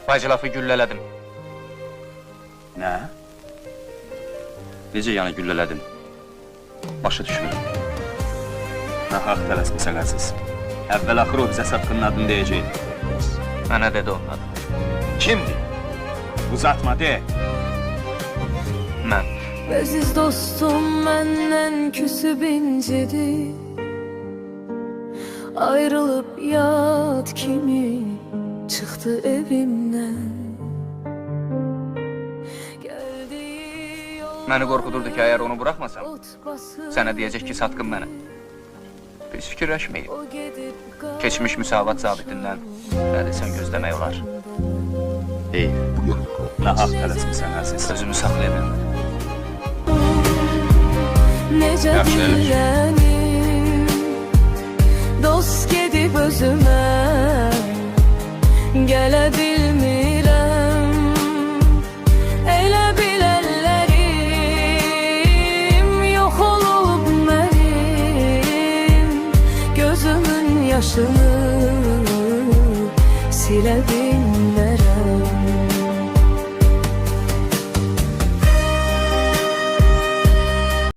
Bacı lafı güllələdim. Nə? Necə yəni güllələdin? Başa düşmürəm. Nahaq tələsmisən əziz. Əvvəl-axır o bizə Satqının adını deyəcəkdi. Mənə dedi onun adı. Kimdir? Uzatma, de. Mən. Aziz dostum məndən küsüb incidi, ayrılıb yad kimi çıxdı evimdən. Məni qorxudurdu ki, əgər onu buraxmasam, sənə deyəcək ki, Satqın mənə. Biz fikirləşməyib. Keçmiş müsavat zabitindən nə desən gözləmək olar. Ey, nahaq tələsmisən əziz. Sözümü saxlayamam. Necə dillənim, dost gedib özümə gələ bilmirəm. Elə bil əllərim yox olub mənim, gözümün yaşını silə bilməm.